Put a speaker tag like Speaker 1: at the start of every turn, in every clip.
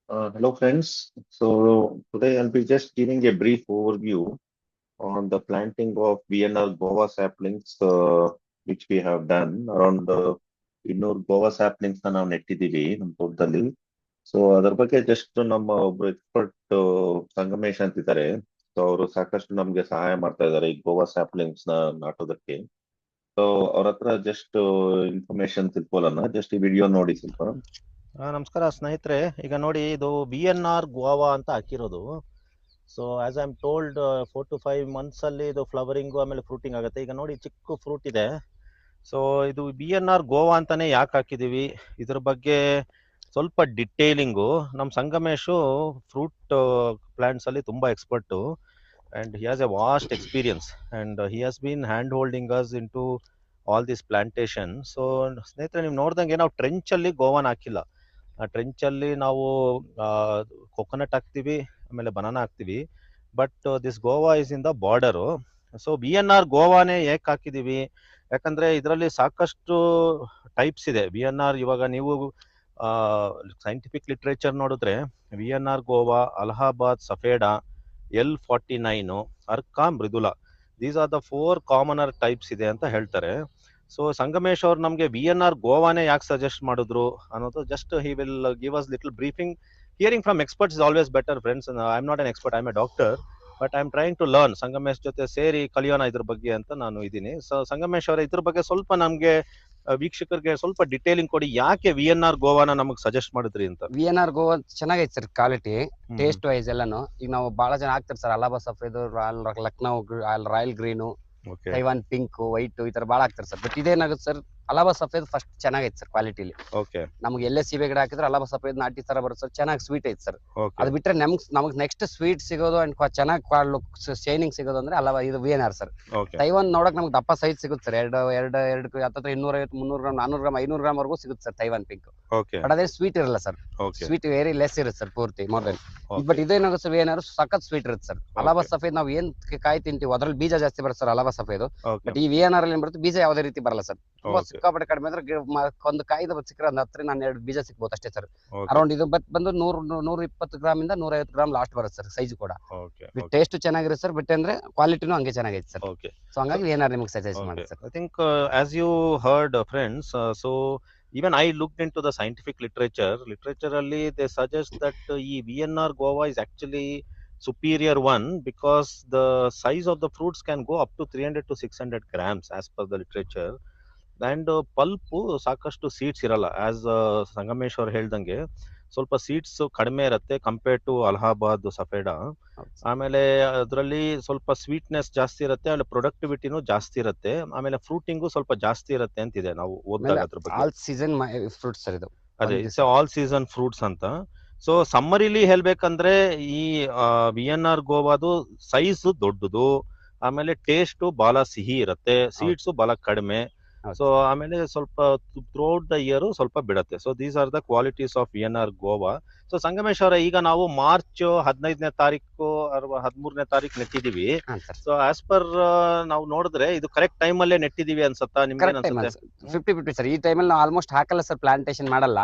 Speaker 1: Hello, friends. So today I'll be just giving a brief overview on the planting of VNR Goa saplings, which we have done around 200 Goa saplings ನಾವು ನೆಟ್ಟಿದ್ದೀವಿ ನಮ್ಮ ತೋಟದಲ್ಲಿ. So ಅದ್ರ ಬಗ್ಗೆ just ನಮ್ಮ ಒಬ್ರು expert Sangamesh ಅಂತಿದ್ದಾರೆ. So ಅವರು ಸಾಕಷ್ಟು ನಮ್ಗೆ ಸಹಾಯ ಮಾಡ್ತಾ ಇದ್ದಾರೆ ಈ ಗೋವಾ ಸ್ಯಾಪ್ಲಿಂಗ್ಸ್ ನ ನಾಟೋದಕ್ಕೆ. ಸೊ ಅವ್ರ ಹತ್ರ ಜಸ್ಟ್ ಇನ್ಫಾರ್ಮೇಶನ್ ತಿಳ್ಕೊಳ್ಳೋಣ. ಜಸ್ಟ್ ಈ ವಿಡಿಯೋ ನೋಡಿ ಸ್ವಲ್ಪ.
Speaker 2: ನಮಸ್ಕಾರ ಸ್ನೇಹಿತರೆ, ಈಗ ನೋಡಿ ಇದು VNR ಗೋವಾ ಅಂತ ಹಾಕಿರೋದು. So as I am told 4 to 5 months ಅಲ್ಲಿ ಇದು ಫ್ಲವರಿಂಗು ಆಮೇಲೆ ಫ್ರೂಟಿಂಗ್ ಆಗುತ್ತೆ. ಈಗ ನೋಡಿ ಚಿಕ್ಕ ಫ್ರೂಟ್ ಇದೆ. ಸೊ ಇದು VNR ಗೋವಾ ಅಂತಾನೆ ಯಾಕೆ ಹಾಕಿದೀವಿ, ಇದ್ರ ಬಗ್ಗೆ ಸ್ವಲ್ಪ ಡಿಟೇಲಿಂಗು. ನಮ್ಮ ಸಂಗಮೇಶು ಫ್ರೂಟ್ ಪ್ಲಾಂಟ್ಸ್ ಅಲ್ಲಿ ತುಂಬಾ expert and he has a vast experience and he has been hand holding us into all this plantation. So ಸ್ನೇಹಿತರೆ, ನೀವು ನೋಡ್ದಂಗೆ ನಾವು ಟ್ರೆಂಚ್ ಅಲ್ಲಿ ಗೋವಾನ ಹಾಕಿಲ್ಲ. ಆ ಟ್ರೆಂಚ್ ಅಲ್ಲಿ ನಾವು ಕೊಕೊನಟ್ ಹಾಕ್ತಿವಿ, ಆಮೇಲೆ ಬನಾನಾ ಹಾಕ್ತಿವಿ. But this Goa is in the border. So VNR ಗೋವಾನೇ ಏಕೆ ಹಾಕಿದೀವಿ, ಯಾಕಂದ್ರೆ ಇದರಲ್ಲಿ ಸಾಕಷ್ಟು ಟೈಪ್ಸ್ ಇದೆ. VNR ಇವಾಗ ನೀವು ಸೈಂಟಿಫಿಕ್ ಲಿಟ್ರೇಚರ್ ನೋಡಿದ್ರೆ VNR Goa, Allahabad Safeda, L49, Arka, Mridula, these are the 4 commoner types ಇದೆ ಅಂತ ಹೇಳ್ತಾರೆ. ಸೊ ಸಂಗಮೇಶ್ ಅವ್ರು ನಮಗೆ VNR ಗೋವಾನೇ ಯಾಕೆ ಸಜೆಸ್ಟ್ ಮಾಡಿದ್ರು ಅನ್ನೋದು just he will give us little briefing. Hearing from experts is always better friends. I am not an expert, I am a doctor, but I am trying to learn. Sangamesh ಜೊತೆ ಸೇರಿ ಕಲಿಯೋಣ ಇದ್ರ ಬಗ್ಗೆ ಅಂತ ನಾನು ಇದ್ದೀನಿ. ಸೊ ಸಂಗಮೇಶ್ ಅವರೇ, ಇದ್ರ ಬಗ್ಗೆ ಸ್ವಲ್ಪ ನಮ್ಗೆ ವೀಕ್ಷಕರಿಗೆ ಸ್ವಲ್ಪ ಡಿಟೇಲಿಂಗ್ ಕೊಡಿ. ಯಾಕೆ VNR ಗೋವಾನ ನಮಗ್ ಸಜೆಸ್ಟ್ ಮಾಡಿದ್ರಿ ಅಂತ.
Speaker 3: VNR ಗೋವಾ ಚೆನ್ನಾಗೈತೆ ಸರ್, ಕ್ವಾಲಿಟಿ ಟೇಸ್ಟ್ ವೈಸ್ ಎಲ್ಲಾನು. ಈಗ ನಾವು ಬಹಳ ಜನ ಹಾಕ್ತಾರೆ sir, Allahabad Safed, Lucknow royal green, Taiwan pink, white, ಈ ತರ ಬಾಳ ಹಾಕ್ತಾರೆ ಸರ್. ಬಟ್ ಇದೇನಾಗುತ್ತೆ ಸರ್, ಅಲಹಾಬಾದ್ ಸಫೇದ್ ಫಸ್ಟ್ ಚೆನ್ನಾಗೈತೆ ಸರ್ ಕ್ವಾಲಿಟಿಲಿ. ನಮ್ಗೆ ಎಲ್ಲೇ ಸೀಬೆ ಗಿಡ ಹಾಕಿದ್ರೆ ಅಲಹಾಬಾದ್ ಸಫೇದ್ ನಾಟಿ ತರ ಬರುತ್ತೆ ಸರ್, ಚೆನ್ನಾಗಿ ಸ್ವೀಟ್ ಐತೆ ಸರ್. ಅದು ಬಿಟ್ರೆ ನಮಗ್ ನೆಕ್ಸ್ಟ್ ಸ್ವೀಟ್ ಸಿಗೋದು ಅಂಡ್ ಚೆನ್ನಾಗಿ ಶೈನಿಂಗ್ ಸಿಗೋದು ಅಂದ್ರೆ ಇದು VNR ಸರ್. ತೈವಾನ್ ನೋಡಕ್ ನಮ್ಗೆ ದಪ್ಪ ಸೈಜ್ ಸಿಗುತ್ತೆ ಸರ್, ಎರಡು ಹತ್ತತ್ರ 250, 300 ಗ್ರಾಮ್, 400 ಗ್ರಾಮ್, 500 ಗ್ರಾಮ್ ವರೆಗೂ ಸಿಗುತ್ತೆ ಸರ್ ತೈವಾನ್ ಪಿಂಕ್. ಬಟ್ ಅದೇ ಸ್ವೀಟ್ ಇರಲ್ಲ ಸರ್, ಸ್ವೀಟ್ ವೆರಿ ಲೆಸ್ ಇರುತ್ತೆ ಸರ್, ಪೂರ್ತಿ ಮೋರ್ ದೆನ್. ಬಟ್ ಇದೇನಾಗುತ್ತೆ ಸರ್, VNR ಸಖತ್ ಸ್ವೀಟ್ ಇರುತ್ತೆ ಸರ್. ಅಲಹಾಬಾದ್ ಸಫೇದ್ ನಾವು ಏನ್ ಕಾಯಿ ತಿಂತೀವಿ ಅದ್ರಲ್ಲಿ ಬೀಜ ಜಾಸ್ತಿ ಬರುತ್ತೆ ಸರ್ ಅಲಹಾಬಾದ್ ಸಫೇದ್. ಬಟ್ ಈ VNR ಅಲ್ಲಿ ಏನ್ ಬರುತ್ತೆ, ಬೀಜ ಯಾವುದೇ ರೀತಿ ಬರಲ್ಲ ಸರ್. ತುಂಬಾ ಸಿಕ್ಕಾಪಟ್ಟೆ ಕಡಿಮೆ ಅಂದ್ರೆ ಒಂದು ಕಾಯ್ದ ಸಿಕ್ಕರೆ ಒಂದು 10ರಿಂದ 12 ಬೀಜ ಸಿಕ್ಬೋದು ಅಷ್ಟೇ ಸರ್. ಅರೌಂಡ್ ಇದು ಬಂದು 120 ಗ್ರಾಮ್ ಇಂದ 150 ಗ್ರಾಮ್ ಲಾಸ್ಟ್ ಬರುತ್ತೆ ಸರ್, ಸೈಜ್ ಕೂಡ. ಟೇಸ್ಟ್ ಚೆನ್ನಾಗಿರುತ್ತೆ ಸರ್, ಬಟ್ ಅಂದ್ರೆ ಕ್ವಾಲಿಟಿನೂ ಹಂಗೆ ಚೆನ್ನಾಗೈತೆ ಸರ್. ಸೊ ಹಂಗಾಗಿ VNR ನಿಮಗೆ ಸಜೆಸ್ಟ್ ಮಾಡಿ sir.
Speaker 2: I think as you heard friends, so even I looked into the scientific literature ಅಲ್ಲಿ they suggest that ಈ VNR Goa is actually superior one because the size of the fruits can go up to 300 to 600 grams as per the literature. And pulp ಸಾಕಷ್ಟು seeds ಇರಲ್ಲ. As Sangamesh ಅವ್ರು ಹೇಳ್ದಂಗೆ ಸ್ವಲ್ಪ seeds ಕಡಿಮೆ ಇರುತ್ತೆ compared to Allahabad ಸಫೇಡಾ. ಆಮೇಲೆ ಅದರಲ್ಲಿ ಸ್ವಲ್ಪ ಸ್ವೀಟ್ನೆಸ್ ಜಾಸ್ತಿ ಇರುತ್ತೆ, ಆಮೇಲೆ ಪ್ರೊಡಕ್ಟಿವಿಟಿನೂ ಜಾಸ್ತಿ ಇರುತ್ತೆ, ಆಮೇಲೆ ಫ್ರೂಟಿಂಗು ಸ್ವಲ್ಪ ಜಾಸ್ತಿ ಇರುತ್ತೆ ಅಂತಿದೆ ನಾವು ಓದಿದಾಗ ಅದ್ರ ಬಗ್ಗೆ.
Speaker 3: ಆಲ್ ಸೀಸನ್ ಫ್ರೂಟ್ಸ್ ಸರ್ ಇದು.
Speaker 2: ಅದೇ ಇಟ್ಸ್ ಆಲ್ ಸೀಸನ್ ಫ್ರೂಟ್ಸ್ ಅಂತ. ಸೊ ಸಮ್ಮರಿಲಿ ಹೇಳ್ಬೇಕಂದ್ರೆ ಈ VNR ಗೋವಾದು ಸೈಜ್ ದೊಡ್ಡದು, ಆಮೇಲೆ ಟೇಸ್ಟ್ ಬಹಳ ಸಿಹಿ ಇರುತ್ತೆ, ಸೀಡ್ಸ್ ಬಹಳ ಕಡಿಮೆ. ಸೊ ಆಮೇಲೆ ಸ್ವಲ್ಪ ಥ್ರೂಔಟ್ ದ ಇಯರ್ ಸ್ವಲ್ಪ ಬಿಡುತ್ತೆ. So these are the qualities of VNR Goa. So Sangamesh ಅವರ, ಈಗ ನಾವು ಮಾರ್ಚ್ 15ನೇ ತಾರೀಕು 13ನೇ ತಾರೀಕು ನೆಟ್ಟಿದೀವಿ. ಸೊ ಆಸ್ ಪರ್ ನಾವು ನೋಡಿದ್ರೆ ಇದು ಕರೆಕ್ಟ್ ಟೈಮ್ ಅಲ್ಲೇ ನೆಟ್ಟಿದೀವಿ ಅನ್ಸುತ್ತಾ ನಿಮ್ಗೆ?
Speaker 3: 50-50 ಸರ್. ಈ ಟೈಮಲ್ಲಿ ನಾವು ಆಲ್ಮೋಸ್ಟ್ ಹಾಕಲ್ಲ ಸರ್, ಪ್ಲಾಂಟೇಶನ್ ಮಾಡಲ್ಲ.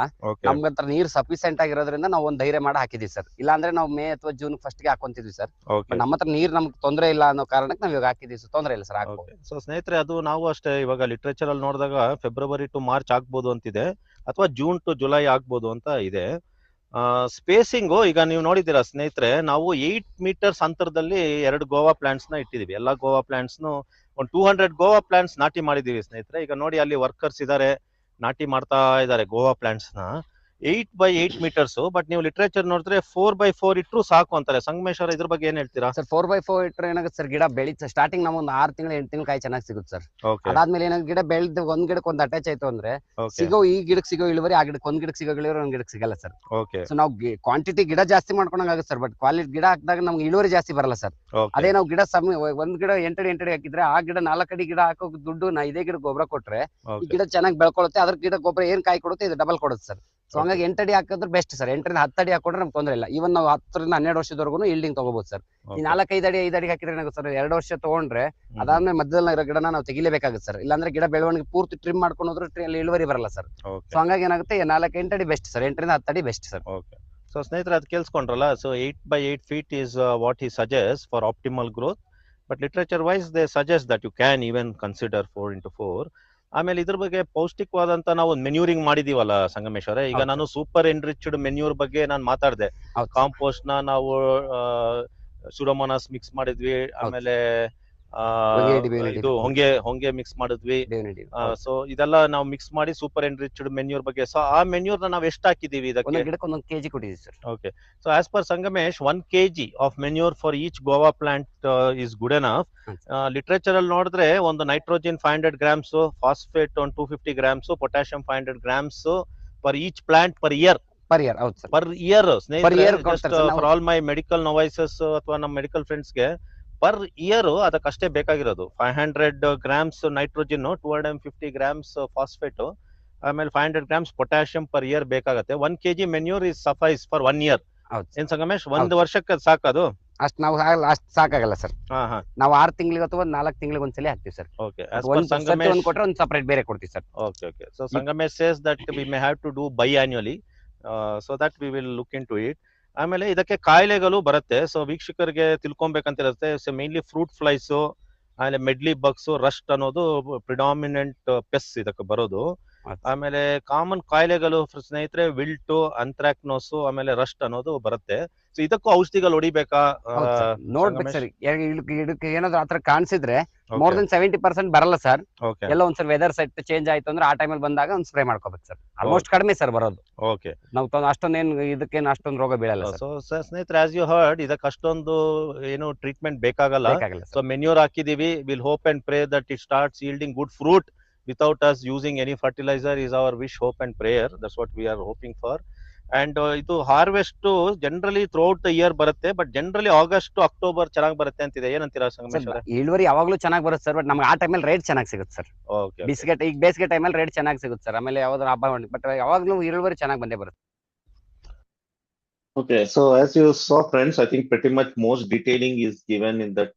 Speaker 3: ನಮ್ಗಂತ ನೀರ್ ಸಫಿಸಿಯೆಂಟ್ ಆಗಿರೋದ್ರಿಂದ ನಾವು ಒಂದ್ ಧೈರ್ಯ ಮಾಡಿ ಹಾಕಿದೀವಿ ಸರ್. ಇಲ್ಲ ಅಂದ್ರೆ ನಾವು ಮೇ ಅಥವಾ ಜೂನ್ ಫಸ್ಟ್ ಗೆ ಹಾಕೊಂತಿದ್ವಿ ಸರ್. ನಮ್ಮ ಹತ್ರ ನೀರ್ ನಮ್ಗೆ ತೊಂದರೆ ಇಲ್ಲ ಅನ್ನೋ ಕಾರಣಕ್ಕೆ ನಾವ್ ಇವಾಗ ಹಾಕಿದೀವಿ ಸರ್, ತೊಂದರೆ ಇಲ್ಲ ಸರ್, ಹಾಕ್ಬೋದು.
Speaker 2: ಸೊ ಸ್ನೇಹಿತರೆ, ಅದು ನಾವು ಅಷ್ಟೇ ಇವಾಗ ಲಿಟ್ರೇಚರ್ ಅಲ್ಲಿ ನೋಡಿದಾಗ ಫೆಬ್ರವರಿ ಟು ಮಾರ್ಚ್ ಆಗ್ಬೋದು ಅಂತಿದೆ, ಅಥವಾ ಜೂನ್ ಟು ಜುಲೈ ಆಗ್ಬೋದು ಅಂತ ಇದೆ. ಸ್ಪೇಸಿಂಗು ಈಗ ನೀವು ನೋಡಿದ್ದೀರಾ ಸ್ನೇಹಿತರೆ, ನಾವು 8 meters ಅಂತರದಲ್ಲಿ 2 ಗೋವಾ ಪ್ಲಾಂಟ್ಸ್ ನ ಇಟ್ಟಿದೀವಿ. ಎಲ್ಲಾ ಗೋವಾ ಪ್ಲಾಂಟ್ಸ್ ಒಂದು 200 ಗೋವಾ ಪ್ಲಾಂಟ್ಸ್ ನಾಟಿ ಮಾಡಿದೀವಿ ಸ್ನೇಹಿತರೆ. ಈಗ ನೋಡಿ ಅಲ್ಲಿ ವರ್ಕರ್ಸ್ ಇದಾರೆ, ನಾಟಿ ಮಾಡ್ತಾ ಇದಾರೆ ಗೋವಾ ಪ್ಲಾಂಟ್ಸ್ ನ 8 by 8 meters. ಬಟ್ ನೀವು ಲಿಟ್ರೇಚರ್ ನೋಡಿದ್ರೆ 4 by 4 ಇಟ್ರು ಸಾಕು ಅಂತಾರೆ. ಸಂಗಮೇಶ್ ಅವ್ರ, ಇದ್ರ ಬಗ್ಗೆ ಏನ್ ಹೇಳ್ತೀರಾ
Speaker 3: ಸರ್? 4 by 4 ಇಟ್ರೆ ಏನಾಗುತ್ತೆ ಸರ್, ಗಿಡ ಬೆಳೀತಾ ಸ್ಟಾರ್ಟಿಂಗ್ ನಮ್ಗೆ ಒಂದು 6 ತಿಂಗಳು 8 ತಿಂಗಳು ಕಾಯಿ ಚೆನ್ನಾಗಿ ಸಿಗುತ್ತೆ ಸರ್. ಅದಾದ್ಮೇಲೆ ಏನಾಗುತ್ತೆ, ಗಿಡ ಬೆಳೆದು ಒಂದ್ ಗಿಡಕ್ಕೆ ಒಂದು ಅಟ್ಯಾಚ್ ಆಯ್ತು ಅಂದ್ರೆ ಸಿಗೋ ಈ ಗಿಡಕ್ಕೆ ಸಿಗೋ ಇಳುವರಿ ಆ ಗಿಡಕ್ಕೆ, ಒಂದ್ ಗಿಡಕ್ಕೆ ಸಿಗೋ ಇಳುವರಿ ಒಂದ್ ಗಿಡಕ್ಕೆ ಸಿಗಲ್ಲ ಸರ್. ಸೊ ನಾವು ಕ್ವಾಂಟಿಟಿ ಗಿಡ ಜಾಸ್ತಿ ಮಾಡ್ಕೊಂಡಂಗ ಆಗುತ್ತೆ ಸರ್, ಬಟ್ ಕ್ವಾಲಿಟಿ ಗಿಡ ಹಾಕಿದಾಗ ನಮ್ಗೆ ಇಳುವರಿ ಜಾಸ್ತಿ ಬರಲ್ಲ ಸರ್. ಅದೇ ನಾವು ಗಿಡ ಒಂದ್ ಗಿಡ 8 ಅಡಿ ಹಾಕಿದ್ರೆ ಆ ಗಿಡ 4 ಅಡಿ ಗಿಡ ಹಾಕೋ ದುಡ್ಡು ಇದೇ ಗಿಡ ಗೊಬ್ಬರ ಕೊಟ್ರೆ ಈ ಗಿಡ ಚೆನ್ನಾಗಿ ಬೆಳ್ಕೊಳ್ಳುತ್ತೆ. ಅದ್ರ ಗಿಡ ಗೊಬ್ಬರ ಏನ್ ಕಾಯಿ ಕೊಡುತ್ತೆ ಇದು ಡಬಲ್ ಕೊಡುತ್ತೆ ಸರ್. ಸೊ ಹಂಗಾಗಿ 8 ಅಡಿ ಹಾಕಿದ್ರೆ ಬೆಸ್ಟ್ ಸರ್. 8 ರಿಂದ 10 ಅಡಿ ಹಾಕೊಂಡ್ರೆ ನಮ್ಗೆ ತೊಂದರೆ ಇಲ್ಲ. ಈವನ್ ನಾವು 10 ರಿಂದ 12 ವರ್ಷದವರೆಗೂ ಇಲ್ಡಿಂಗ್ ತಗೋಬಹುದು ಸರ್. ಈ 4-5 ಅಡಿ 5 ಅಡಿ ಹಾಕಿದ್ರೆ ಏನಾಗುತ್ತೆ ಸರ್, 2 ವರ್ಷ ತಗೊಂಡ್ರೆ ಅದಾದ್ಮೇಲೆ ಮಧ್ಯದಲ್ಲಿ ಇರೋ ಗಿಡನ ನಾವು ತೆಗಿಲೇಬೇಕಾಗುತ್ತೆ ಸರ್. ಇಲ್ಲಾಂದ್ರೆ ಗಿಡ ಬೆಳವಣಿಗೆ ಪೂರ್ತಿ ಟ್ರಿಮ್ ಮಾಡ್ಕೊಂಡು ಹೋದ್ರೆ ಇಳುವರಿ ಬರಲ್ಲ ಸರ್. ಸೊ ಹಂಗಾಗಿ ಏನಾಗುತ್ತೆ, 4-8 ಅಡಿ ಬೆಸ್ಟ್ ಸರ್, 8 ರಿಂದ 10 ಅಡಿ ಬೆಸ್ಟ್ ಸರ್.
Speaker 2: ಸೊ ಸ್ನೇಹಿತರೆ ಅದು ಕೇಳಿಸ್ಕೊಂಡ್ರಲ್ಲ. So 8 by 8 feet is what he suggests for optimal growth. But literature wise they suggest that you can even consider 4x4. ಆಮೇಲೆ ಇದ್ರ ಬಗ್ಗೆ ಪೌಷ್ಟಿಕವಾದಂತ ನಾವು ಮೆನ್ಯೂರಿಂಗ್ ಮಾಡಿದೀವಲ್ಲ ಸಂಗಮೇಶ್ವರ. ಈಗ
Speaker 3: ಹೌದು
Speaker 2: ನಾನು ಸೂಪರ್ ಎನ್ರಿಚ್ಡ್ ಮೆನ್ಯೂರ್ ಬಗ್ಗೆ ನಾನು ಮಾತಾಡಿದೆ.
Speaker 3: ಹೌದು ಸರ್.
Speaker 2: ಕಾಂಪೋಸ್ಟ್ ನ ನಾವು ಸುಡೋಮೋನಾಸ್ ಮಿಕ್ಸ್ ಮಾಡಿದ್ವಿ, ಆಮೇಲೆ
Speaker 3: ಹೊಗೆ ಬೇವಿನ
Speaker 2: ಇದು ಹೊಂಗೆ ಮಿಕ್ಸ್ ಮಾಡಿದ್ವಿ.
Speaker 3: ಬೇವಿನ ಎಣ್ಣೆ. ಹೌದು
Speaker 2: ಸೊ ಇದೆಲ್ಲ ನಾವು ಮಿಕ್ಸ್ ಮಾಡಿ ಸೂಪರ್ ಎನ್ರಿಚ್ಡ್ ಮೆನ್ಯೂರ್ ಬಗ್ಗೆ. ಸೊ ಆ ಮೆನ್ಯೂರ್ ನಾವು ಎಷ್ಟು ಹಾಕಿದೀವಿ ಇದಕ್ಕೆ?
Speaker 3: ಒಂದೊಂದು ಗಿಡಕ್ಕೆ 1 kg ಕೊಟ್ಟಿದ್ದೀವಿ sir.
Speaker 2: Okay. So as per Sangamesh, 1 kg of manure for each guava plant is good enough. Literature ಅಲ್ಲಿ ನೋಡಿದ್ರೆ ಒಂದು nitrogen 500 grams, phosphate on 250 grams, potassium 500 grams per each plant per year.
Speaker 3: Per year. ಹೌದು sir.
Speaker 2: Per year.
Speaker 3: Per year
Speaker 2: just for all my medical novices ಅಥವಾ ನಮ್ಮ medical ಫ್ರೆಂಡ್ಸ್ಗೆ per year ಅದಕ್ಕಷ್ಟೇ ಬೇಕಾಗಿರೋದು. 500 grams nitrogen, 250 grams phosphate, ಆಮೇಲೆ 500 grams potassium per year ಬೇಕಾಗತ್ತೆ. 1 kg manure is suffice for 1 year. ಏನ್ ಸಂಗಮೇಶ್, ಒಂದು ವರ್ಷಕ್ಕೆ ಸಾಕದು?
Speaker 3: ಅಷ್ಟು ನಾವು ಅಷ್ಟು ಸಾಕಾಗಲ್ಲ ಸರ್. ನಾವು 6 ತಿಂಗಳಿಗೆ ಅಥವಾ 4 ತಿಂಗಳಿಗೆ ಒಂದ್ಸಲಿ ಹಾಕ್ತಿವಿ ಸರ್.
Speaker 2: ಓಕೆ.
Speaker 3: ಒಂದು ಕೊಟ್ರೆ ಒಂದು ಸಪರೇಟ್ ಬೇರೆ ಕೊಡ್ತೀವಿ sir.
Speaker 2: Okay. So Sangamesh says that we may have to do biannually, so that we will look into it. ಆಮೇಲೆ ಇದಕ್ಕೆ ಕಾಯಿಲೆಗಳು ಬರುತ್ತೆ. ಸೊ ವೀಕ್ಷಕರಿಗೆ ತಿಳ್ಕೊಬೇಕಂತಿರುತ್ತೆ. ಸೊ ಮೇನ್ಲಿ ಫ್ರೂಟ್ ಫ್ಲೈಸ್, ಆಮೇಲೆ ಮೆಡ್ಲಿ ಬಗ್ಸ್, ರಸ್ಟ್ ಅನ್ನೋದು ಪ್ರಿಡಾಮಿನೆಂಟ್ ಪೆಸ್ ಇದಕ್ಕೆ ಬರೋದು. ಆಮೇಲೆ ಕಾಮನ್ ಕಾಯಿಲೆಗಳು ಸ್ನೇಹಿತರೆ ವಿಲ್ಟು, ಅಂಥ್ರಾಕ್ನೋಸ್, ಆಮೇಲೆ ರಸ್ಟ್ ಅನ್ನೋದು ಬರುತ್ತೆ. ಸೊ ಇದಕ್ಕೂ ಔಷಧಿಗಳು ಹೊಡಿಬೇಕಾ?
Speaker 3: ನೋಡ್ಬೇಕು ಸರ್, ಇದಕ್ಕೆ ಏನಾದ್ರು ಆತರ ಕಾಣಿಸಿದ್ರೆ ಮೋರ್ ದನ್ 70% ಬರಲ್ಲ ಸರ್. ಎಲ್ಲ ಒಂದ್ಸರಿ ವೆದರ್ ಸೆಟ್ ಚೇಂಜ್ ಆಯ್ತು ಅಂದ್ರೆ ಆ ಟೈಮಲ್ಲಿ ಬಂದಾಗ ಒಂದ್ ಸ್ಪ್ರೇ ಮಾಡ್ಕೋಬೇಕು ಸರ್. ಆಲ್ಮೋಸ್ಟ್ ಕಡಿಮೆ ಸರ್ ಬರೋದು.
Speaker 2: ಓಕೆ.
Speaker 3: ನಾವು ಅಷ್ಟೊಂದೇನು ಇದಕ್ಕೇನು ಅಷ್ಟೊಂದು ರೋಗ ಬೀಳಲ್ಲ.
Speaker 2: ಸೊ ಸ್ನೇಹಿತರೆ, ಆಸ್ ಯು ಹರ್ಡ್, ಇದಕ್ಕೆ ಅಷ್ಟೊಂದು ಏನು ಟ್ರೀಟ್ಮೆಂಟ್ ಬೇಕಾಗಲ್ಲ. ಸೊ ಮೆನ್ಯೂರ್ ಹಾಕಿದೀವಿ. Will hope and pray that it starts yielding good fruit without us using any fertilizer is our wish, hope and prayer. That's what we are hoping for. And ಇದು harvest generally throughout the year ಬರುತ್ತೆ, but generally August October ಚೆನ್ನಾಗಿ ಬರುತ್ತೆ ಅಂತಿದೆ. ಏನಂತೀರಾ ಸಂಗಮೇಶ್ ಅವರೇ?
Speaker 3: ಇಳುವರಿ ಯಾವಾಗ್ಲೂ ಚೆನ್ನಾಗಿ ಬರುತ್ತೆ ಸರ್, ಬಟ್ ನಮ್ಗೆ ಆ ಟೈಮಲ್ಲಿ ರೇಟ್ ಚೆನ್ನಾಗಿ ಸಿಗುತ್ತೆ ಸರ್. ಈಗ ಬೇಸಿಗೆ ಟೈಮಲ್ಲಿ ರೇಟ್ ಚೆನ್ನಾಗಿ ಸಿಗುತ್ತೆ ಸರ್. ಆಮೇಲೆ ಯಾವ್ದಾದ್ರು ಹಬ್ಬ, ಬಟ್ ಯಾವಾಗ್ಲೂ ಇಳುವರಿ ಚೆನ್ನಾಗಿ ಬಂದೇ ಬರುತ್ತೆ.
Speaker 1: Okay, so as you saw, friends, I think pretty much most detailing is given in that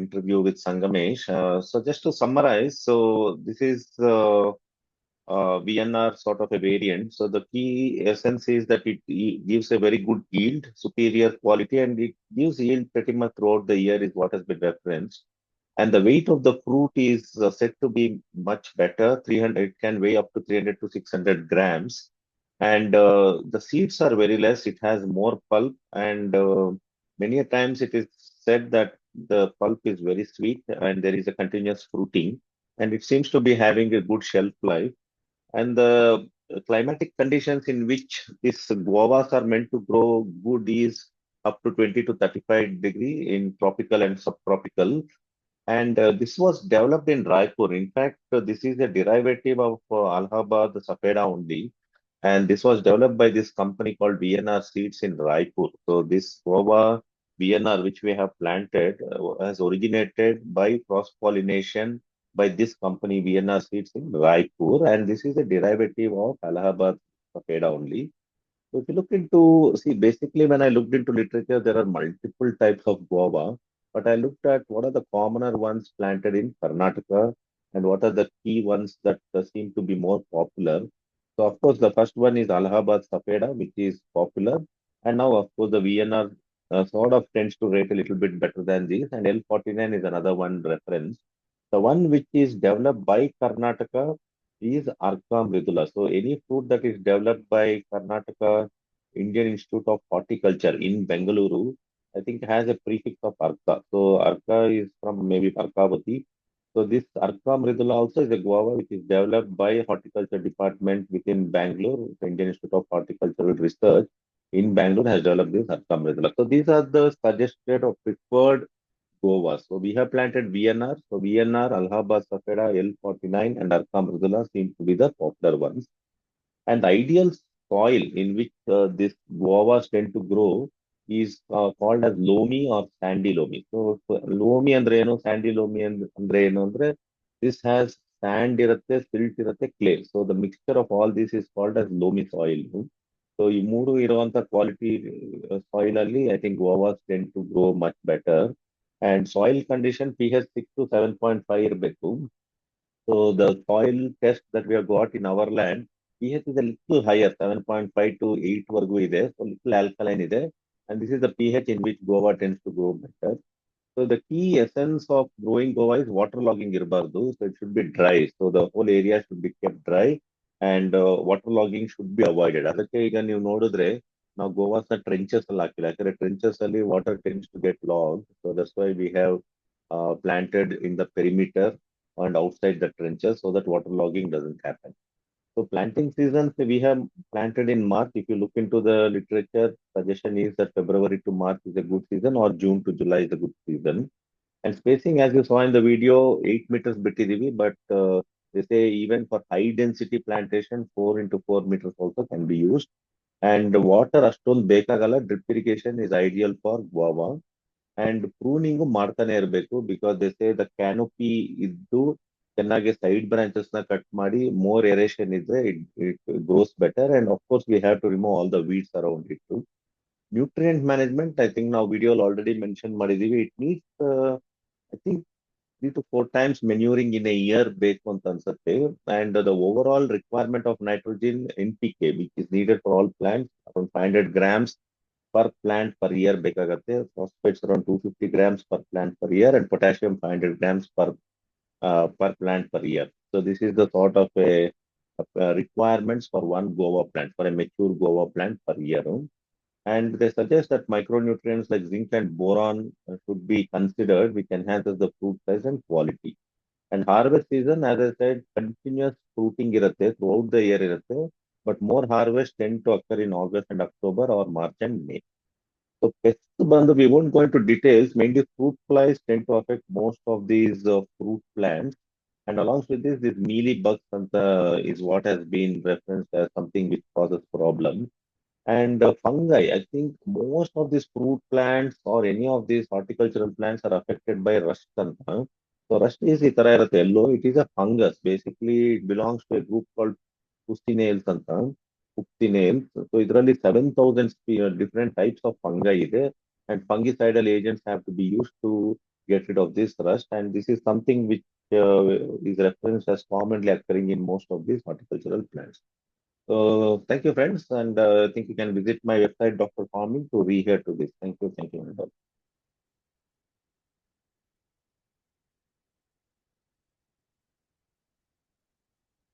Speaker 1: interview with Sangamesh. So just to summarize, so this is VNR sort of a variant. So the key essence is that it gives a very good yield, superior quality, and it gives yield pretty much throughout the year is what has been referenced. And the weight of the fruit is said to be much better. 300, it can weigh up to 300 to 600 grams. And the seeds are very less. It has more pulp, and many a times it is said that the pulp is very sweet and there is a continuous fruiting, and it seems to be having a good shelf life. And the climatic conditions in which these guavas are meant to grow good is up to 20 to 35 degree in tropical and subtropical. And this was developed in Raipur. In fact, this is a derivative of Allahabad Safeda only. And this was developed by this company called VNR Seeds in Raipur. So this guava VNR, which we have planted, has originated by cross-pollination by this company VNR Seeds in Raipur. And this is a derivative of Allahabad Safeda only. So if you look into, see, basically when I looked into literature, there are multiple types of guava, but I looked at what are the commoner ones planted in Karnataka and what are the key ones that seem to be more popular. So of course, the first one is Allahabad Safeda, which is popular. And now, of course, the VNR sort of tends to rate a little bit better than these. And L49 is another one reference. The one which is developed by Karnataka is Arka Mridula. So any fruit that is developed by Karnataka Indian Institute of Horticulture in Bengaluru, I think has a prefix of Arka. So Arka is from maybe Arkavati. So this Arka Mridula also is a guava which is developed by Horticulture Department within Bangalore. The Indian Institute of Horticultural Research in Bangalore has developed this Arka Mridula. So these are the suggested or preferred guavas. So we have planted VNR. So VNR, Allahabad Safeda, L49 and Arka Mridula seem to be the popular ones. And the ideal soil in which these guavas tend to grow is called as loamy or sandy loamy. So loamy andre eno, sandy loamy andre eno andre, this has sand irutte, silt irutte, clay. So the mixture of all this is called as loamy soil. So ಈ ಮೂರು ಇರುವಂತ quality soil ಅಲ್ಲಿ I think guavas tend to grow much better. And soil condition pH 6 to 7.5 ಇರಬೇಕು. So the soil test that we have got in our land pH is a little higher, 7.5 to 8 ವರ್ಗೂ ಇದೆ. So little alkaline ಇದೆ. And this is the pH in which guava tends to grow better. So the key essence of growing guava is waterlogging ಇರಬಾರ್ದು. So it should be dry. So the whole area should be kept dry and waterlogging should be avoided. ಅದಕ್ಕೆ ಈಗ ನೀವು ನೋಡಿದ್ರೆ ನಾವು ಗೋವಾಸ್ trenches ಅಲ್ಲಿ ಹಾಕಿಲ್ಲ. ಯಾಕಂದ್ರೆ trenches ಅಲ್ಲಿ water tends to get log. So that's why we have planted in the perimeter and outside the trenches so that waterlogging doesn't happen. So planting seasons we have planted in March. If you look into the literature, suggestion is that February to March is a good season or June to July is a good season. And spacing, as you saw in the video, 8 meters bittidivi, but they say even for high density plantation, 4 into 4 meters also can be used. And water ಅಷ್ಟೊಂದು ಬೇಕಾಗಲ್ಲ. Drip irrigation is ideal for guava. And pruning ಮಾಡ್ತಾನೆ ಇರಬೇಕು because they say the canopy ಇದ್ದು ಚೆನ್ನಾಗಿ side branches ನ cut ಮಾಡಿ more aeration ಇದ್ರೆ it grows better and of course we have to remove all the weeds around it. Nutrient management I think ನಾವು video already mention ಮಾಡಿದೀವಿ. It needs I think 3 to 4 times manuring in a year ಬೇಕು ಅಂತ ಅನ್ಸುತ್ತೆ. And the overall requirement of nitrogen NPK which is needed for all plants around 500 grams per plant per year ಬೇಕಾಗತ್ತೆ. Phosphates around 250 grams per plant per year and potassium 500 grams per plant per year. So this is the sort of a requirements for one guava plant, for a mature guava plant per year. And they suggest that micronutrients like zinc and boron should be considered, which enhances the fruit size and quality. And harvest season, as I said, continuous fruiting irutte throughout the year irutte, but more harvest tend to occur in August and October or March and May. So pests ಬಂದು we won't go into details. Mainly fruit flies tend to affect most of these fruit plants. And along with this mealy bugs is what has been referenced as something which causes problems. And fungi, I think most of these fruit plants or any of these horticultural plants are affected by rust. So rust is ಈ ತರ ಇರುತ್ತೆ ಎಲ್ಲೋ. It is a fungus. Basically, it belongs to a group called Fuccinales ಅಂತ. Fuccinales. So ಇದರಲ್ಲಿ 7,000 different types of fungi ಇದೆ. And fungicidal agents have to be used to get rid of this rust. And this is something which is referenced as commonly occurring in most of these horticultural plants. So thank you, friends, and I think you can visit my website, Dr. Farming, to rehear to this. Thank you. Thank you.